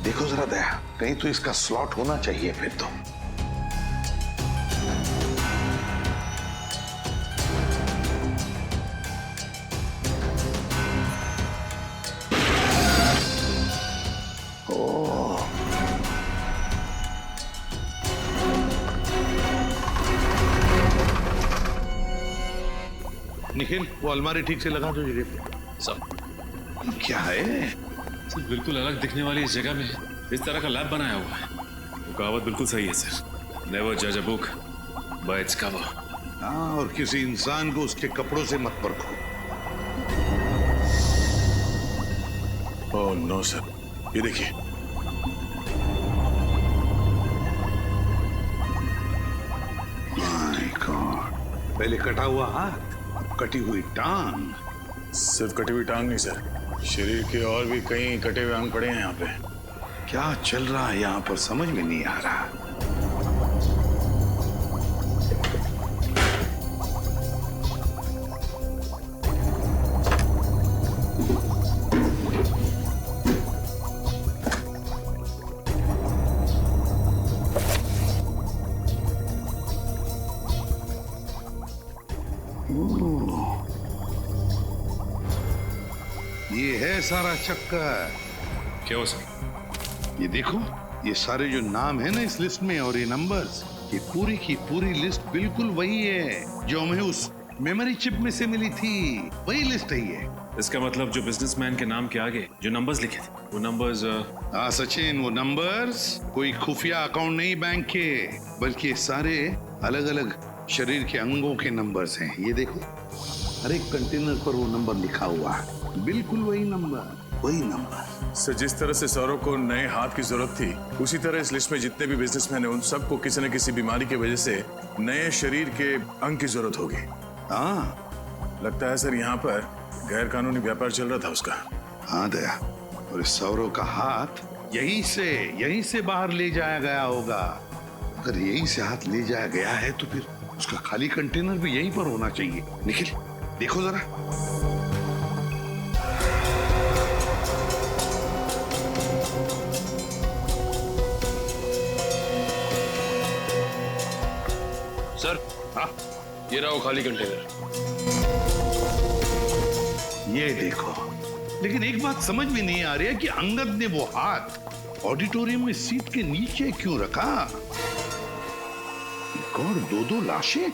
Speaker 10: देखो जरा दया, कहीं तो इसका स्लॉट होना चाहिए फिर तो। निखिल, वो अलमारी ठीक से लगा दो जगह पे।
Speaker 13: सब
Speaker 10: क्या है?
Speaker 13: सर, बिल्कुल अलग दिखने वाली इस जगह में इस तरह का लैब बनाया हुआ है। वो कहावत बिल्कुल सही है सर, नेवर जज a book by its cover.
Speaker 10: हाँ, और किसी इंसान को उसके कपड़ों से मत परखो।
Speaker 6: ओह नो सर, ये देखिए।
Speaker 10: माय गॉड, पहले कटा हुआ हाथ, कटी हुई टांग।
Speaker 6: सिर्फ कटी हुई टांग नहीं सर, शरीर के और भी कई कटे हुए अंग पड़े हैं यहाँ पे।
Speaker 10: क्या चल रहा है यहाँ पर समझ में नहीं आ रहा। ये है सारा चक्कर।
Speaker 13: क्या हो सर?
Speaker 10: ये देखो, ये सारे जो नाम है ना इस लिस्ट में और ये नंबर्स, ये पूरी की पूरी लिस्ट बिल्कुल वही है जो हमें उस मेमोरी चिप में से मिली थी। वही लिस्ट है ये।
Speaker 13: इसका मतलब जो बिजनेसमैन के नाम के आगे जो नंबर्स लिखे थे वो नंबर्स।
Speaker 10: हाँ सचिन, वो नंबर्स कोई खुफिया अकाउंट नहीं बैंक के, बल्कि सारे अलग अलग शरीर के अंगों के नंबर्स हैं। ये देखो, हर एक कंटेनर पर वो नंबर लिखा हुआ है, बिल्कुल वही नंबर, वही नंबर।
Speaker 6: सर, जिस तरह से सौरव को नए हाथ की जरूरत थी, उसी तरह इस लिस्ट में जितने भी बिजनेसमैन हैं उन सबको किसी न किसी बीमारी की वजह से नए शरीर के अंग की जरूरत होगी।
Speaker 10: हाँ,
Speaker 6: लगता है सर यहाँ पर गैर कानूनी व्यापार चल रहा था उसका।
Speaker 10: हाँ दया, और इस सौरव का हाथ यहीं से बाहर ले जाया गया होगा। अगर यहीं से हाथ ले जाया गया है तो फिर उसका खाली कंटेनर भी यहीं पर होना चाहिए। निखिल, देखो जरा।
Speaker 13: सर, हाँ, ये रहा वो खाली कंटेनर।
Speaker 10: ये देखो, लेकिन एक बात समझ में नहीं आ रही है कि अंगद ने वो हाथ ऑडिटोरियम में सीट के नीचे क्यों रखा? एक और दो लाशें।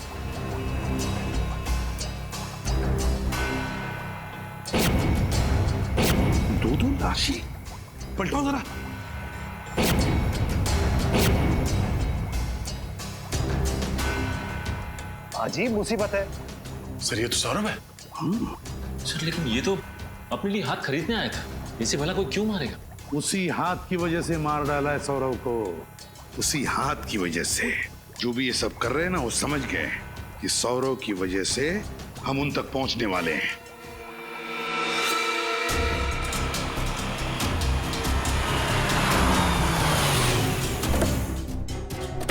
Speaker 10: दो लाशें, पलटाओ जरा।
Speaker 16: अजीब मुसीबत है।
Speaker 6: सर, ये तो सौरभ है।
Speaker 13: सर, लेकिन ये तो अपने लिए हाथ खरीदने आया था, इसे भला कोई क्यों मारेगा?
Speaker 10: उसी हाथ की वजह से मार डाला है सौरव को, उसी हाथ की वजह से। जो भी ये सब कर रहे हैं ना, वो समझ गए कि सौरव की वजह से हम उन तक पहुंचने वाले हैं।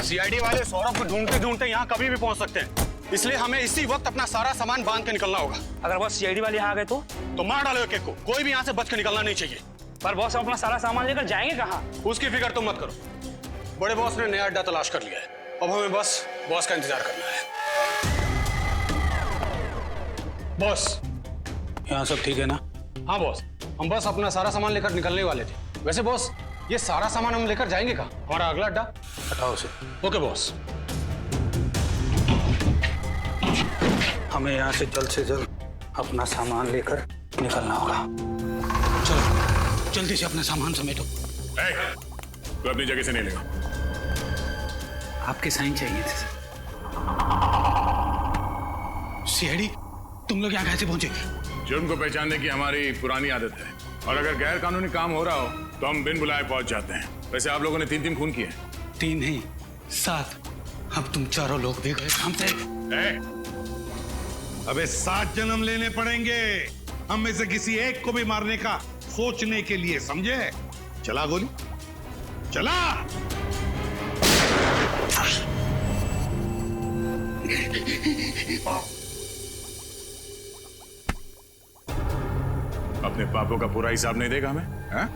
Speaker 14: सीआईडी वाले सौरभ को ढूंढते ढूंढते यहाँ कभी भी पहुंच सकते हैं, इसलिए हमें इसी वक्त अपना सारा सामान बांध के निकलना होगा।
Speaker 18: अगर बॉस सीआईडी वाले यहाँ आ गए तो
Speaker 14: मार डालो एक एक को, कोई भी यहाँ से बच के निकलना नहीं चाहिए।
Speaker 18: पर बॉस हम अपना सारा सामान लेकर जाएंगे कहाँ?
Speaker 14: उसकी फिक्र तुम मत करो, बड़े बॉस ने नया अड्डा तलाश कर लिया है, अब हमें बस बॉस का इंतजार करना है। बॉस, यहाँ सब ठीक है ना? हाँ बॉस, हम बस अपना सारा सामान लेकर निकलने वाले थे। वैसे बॉस, ये सारा सामान हम लेकर जाएंगे कहाँ? हमारा अगला अड्डा? हटाओ उसे। Okay boss. हमें यहाँ से जल्द अपना सामान लेकर निकलना होगा। चलो जल्दी से अपना सामान समेटो।
Speaker 6: तो अपनी जगह से नहीं लेगा।
Speaker 14: आपके साइन चाहिए थे। सीआईडी, तुम लोग यहाँ कैसे पहुंचे?
Speaker 6: जुर्म को पहचानने की हमारी पुरानी आदत है, और अगर गैर कानूनी काम हो रहा हो तो हम बिन बुलाए पहुंच जाते हैं। वैसे आप लोगों ने 3 खून किए।
Speaker 14: 3 नहीं 7। अब तुम चारों लोग भी गए काम से।
Speaker 10: अबे 7 जन्म लेने पड़ेंगे हम में से किसी एक को भी मारने का सोचने के लिए, समझे? चला गोली, चला।
Speaker 6: अपने पापों का पूरा हिसाब नहीं देगा हमें? हा?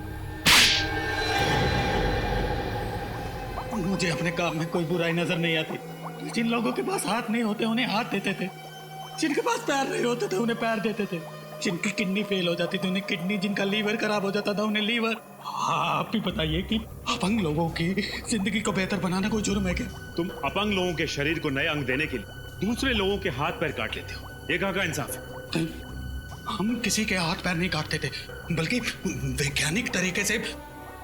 Speaker 14: मुझे अपने काम में कोई बुराई नजर नहीं आती। जिन लोगों के पास हाथ नहीं होते उन्हें हाथ देते थे, जिनके पास पैर नहीं होते थे उन्हें पैर देते थे, जिनकी किडनी फेल हो जाती थी उन्हें किडनी, जिनका लीवर खराब हो जाता था उन्हें लीवर। आप भी बताइए कि अपंग लोगों की जिंदगी को बेहतर बनाना कोई जुर्म है क्या?
Speaker 13: तुम अपंग लोगों के शरीर को नए अंग देने के लिए दूसरे लोगों के हाथ पैर काट लेते हो, ये कहाँ का इंसाफ है?
Speaker 14: हम किसी के हाथ पैर नहीं काटते थे, बल्कि वैज्ञानिक तरीके से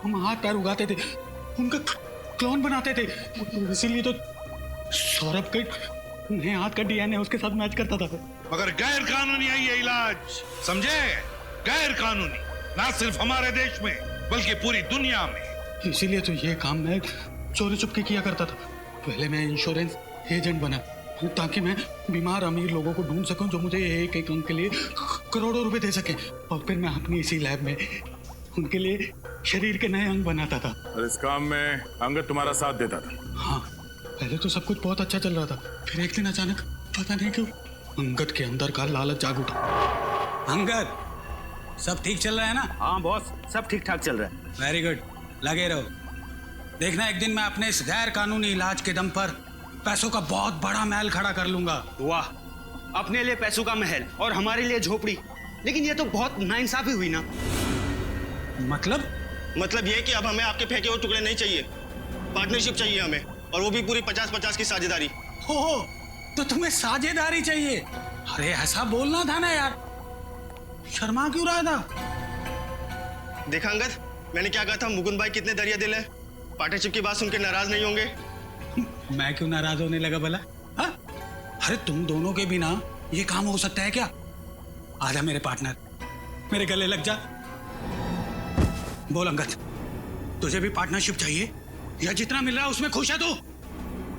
Speaker 14: हम हाथ पैर उगाते थे, उनका क्लोन बनाते थे। इसीलिए तो सौरभ के नए हाथ का डीएनए उसके साथ मैच करता था।
Speaker 10: मगर गैर कानूनी है ये इलाज, समझे? गैर कानूनी, ना सिर्फ हमारे देश में बल्कि पूरी दुनिया में।
Speaker 14: इसीलिए तो ये काम मैं चोरी चुपके किया करता था। पहले मैं इंश्योरेंस एजेंट बना ताकि मैं बीमार अमीर लोगों को ढूंढ सकूं जो मुझे एक अंग के लिए करोड़ों रुपए दे सके, और फिर मैं अपनी इसी लैब में उनके लिए शरीर के नए अंग बनाता था।
Speaker 6: और इस काम में अंगद तुम्हारा साथ देता था?
Speaker 14: हाँ, पहले तो सब कुछ बहुत अच्छा चल रहा था, फिर एक दिन अचानक पता नहीं क्यों अंगद के अंदर का लालच जाग उठा।
Speaker 11: अंगद, सब ठीक चल रहा है ना?
Speaker 19: हाँ बॉस, सब ठीक ठाक चल रहा है।
Speaker 11: वेरी गुड, लगे रहो। देखना एक दिन मैं अपने इस गैर कानूनी इलाज के दम पर पैसों का बहुत बड़ा महल खड़ा कर लूंगा।
Speaker 19: वाह, अपने लिए पैसों का महल और हमारे लिए झोपड़ी। लेकिन ये तो बहुत नाइंसाफी हुई ना।
Speaker 11: मतलब
Speaker 19: ये कि अब हमें आपके फेंके हुए टुकड़े नहीं चाहिए, पार्टनरशिप चाहिए हमें, और वो भी पूरी 50-50 की साझेदारी।
Speaker 11: हो, तो तुम्हें साझेदारी चाहिए? अरे ऐसा बोलना था ना यार, शर्मा क्यों रहा था?
Speaker 19: देखा अंगद, मैंने क्या कहा था? मुकुंद भाई कितने दरिया दिल है। पार्टनरशिप की बात सुन के नाराज नहीं होंगे?
Speaker 11: मैं क्यों नाराज होने लगा भला? हाँ? अरे तुम दोनों के बिना ये काम हो सकता है क्या? आजा मेरे पार्टनर, मेरे गले लग जा। बोल अंगद, तुझे भी पार्टनरशिप चाहिए या जितना मिल रहा है उसमें खुश है तू?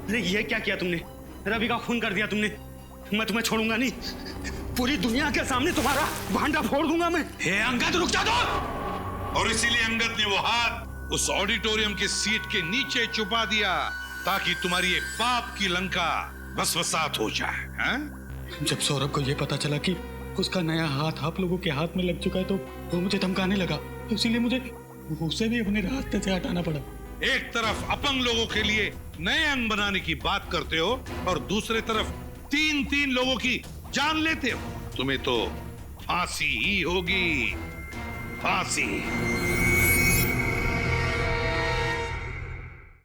Speaker 19: अरे ये क्या किया तुमने? रवि का खून कर दिया तुमने। मैं तुम्हें छोड़ूंगा नहीं, पूरी दुनिया के सामने तुम्हारा भांडा फोड़ दूंगा मैं।
Speaker 11: हे अंगद, रुक जा तो।
Speaker 10: और इसीलिए अंगद ने वो हाथ उस ऑडिटोरियम के सीट के नीचे छुपा दिया ताकि तुम्हारी ये पाप की लंका भस्मसात हो जाए। हैं?
Speaker 14: जब सौरभ को ये पता चला कि उसका नया हाथ आप लोगों के हाथ में लग चुका है तो वो मुझे धमकाने लगा, इसीलिए मुझे उसे भी अपने रास्ते से हटाना पड़ा।
Speaker 10: एक तरफ अपंग लोगों के लिए नए अंग बनाने की बात करते हो और दूसरे तरफ 3 लोगों की जान लेते हो। तुम्हें तो फांसी ही होगी, फांसी।